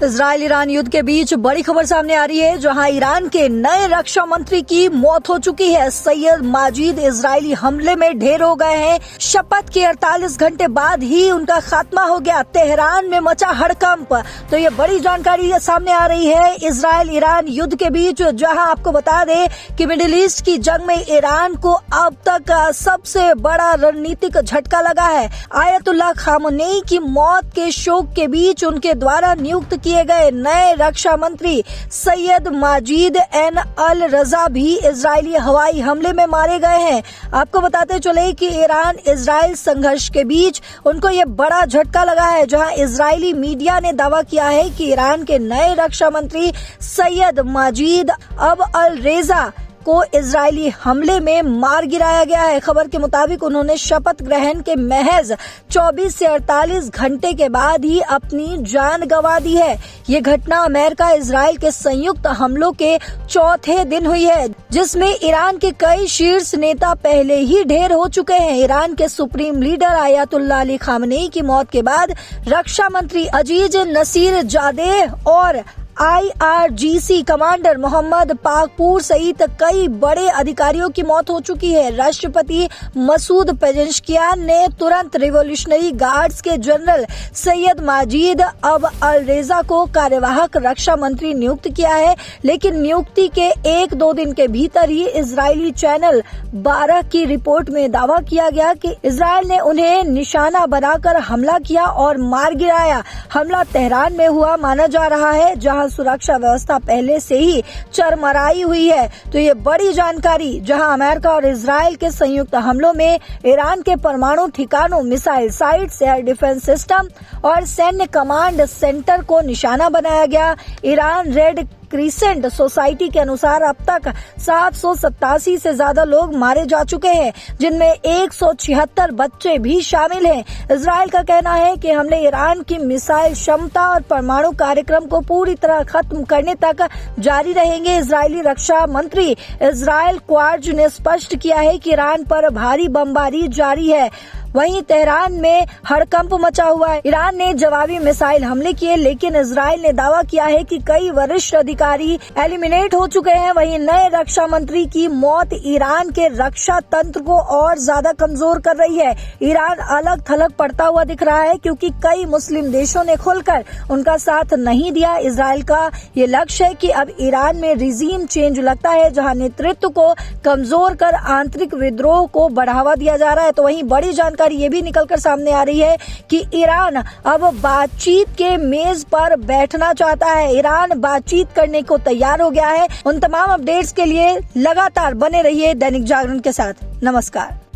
Israel Iran युद्ध के बीच बड़ी खबर सामने आ रही है, जहां ईरान के नए रक्षा मंत्री की मौत हो चुकी है। सैयद माजिद इजरायली हमले में ढेर हो गए हैं। शपथ के 48 घंटे बाद ही उनका खात्मा हो गया। तेहरान में मचा हड़कंप। तो ये बड़ी जानकारी सामने आ रही है इजराइल ईरान युद्ध के बीच, जहां आपको बता दें कि मिडिल ईस्ट की जंग में ईरान को अब तक सबसे बड़ा रणनीतिक झटका लगा है। आयतुल्लाह खामेनी की मौत के शोक के बीच उनके द्वारा नियुक्त किए गए नए रक्षा मंत्री सैयद माजिद एन अल रजा भी इजरायली हवाई हमले में मारे गए हैं। आपको बताते चले कि ईरान इजराइल संघर्ष के बीच उनको ये बड़ा झटका लगा है, जहां इजरायली मीडिया ने दावा किया है कि ईरान के नए रक्षा मंत्री सैयद माजिद अब अल रेजा को इजरायली हमले में मार गिराया गया है। खबर के मुताबिक उन्होंने शपथ ग्रहण के महज 24 से 48 घंटे के बाद ही अपनी जान गंवा दी है। ये घटना अमेरिका इजराइल के संयुक्त हमलों के चौथे दिन हुई है, जिसमें ईरान के कई शीर्ष नेता पहले ही ढेर हो चुके हैं। ईरान के supreme leader Ayatollah Ali Khamenei की मौत के बाद रक्षा मंत्री अजीज नसीर जादेह और IRGC कमांडर मोहम्मद पाकपूर सहित कई बड़े अधिकारियों की मौत हो चुकी है। राष्ट्रपति मसूद पेजेश्कियान ने तुरंत रिवॉल्यूशनरी गार्ड्स के जनरल सैयद माजिद अब अल रेजा को कार्यवाहक रक्षा मंत्री नियुक्त किया है, लेकिन नियुक्ति के 1-2 दिन के भीतर ही इजरायली चैनल 12 की रिपोर्ट में दावा किया गया कि इजरायल ने उन्हें निशाना बनाकर हमला किया और मार गिराया। हमला तेहरान में हुआ माना जा रहा है, जहां सुरक्षा व्यवस्था पहले से ही चरमराई हुई है। तो ये बड़ी जानकारी, जहां अमेरिका और इजराइल के संयुक्त हमलों में ईरान के परमाणु ठिकानों, missile sites, air defence system और सैन्य कमांड सेंटर को निशाना बनाया गया। ईरान रेड क्रिसेंट सोसाइटी के अनुसार अब तक 787 से ज्यादा लोग मारे जा चुके हैं, जिनमें 176 बच्चे भी शामिल हैं। इजराइल का कहना है कि हमले ईरान की मिसाइल क्षमता और परमाणु कार्यक्रम को पूरी तरह खत्म करने तक जारी रहेंगे। इजरायली रक्षा मंत्री इजराइल क्वार्ज ने स्पष्ट किया है कि ईरान पर भारी बमबारी जारी है। वहीं तेहरान में हड़कंप मचा हुआ है। ईरान ने जवाबी मिसाइल हमले किए, लेकिन इजराइल ने दावा किया है कि कई वरिष्ठ अधिकारी एलिमिनेट हो चुके हैं। वहीं नए रक्षा मंत्री की मौत ईरान के रक्षा तंत्र को और ज्यादा कमजोर कर रही है। ईरान अलग थलग पड़ता हुआ दिख रहा है, क्योंकि कई मुस्लिम देशों ने खुलकर उनका साथ नहीं दिया। इजराइल का ये लक्ष्य है कि अब ईरान में रिजीम चेंज लगता है, जहां नेतृत्व को कमजोर कर आंतरिक विद्रोह को बढ़ावा दिया जा रहा है। तो वहीं बड़ी जानकारी ये भी निकलकर सामने आ रही है कि ईरान अब बातचीत के मेज पर बैठना चाहता है। ईरान बातचीत करने को तैयार हो गया है। उन तमाम अपडेट्स के लिए लगातार बने रहिए दैनिक जागरण के साथ। नमस्कार।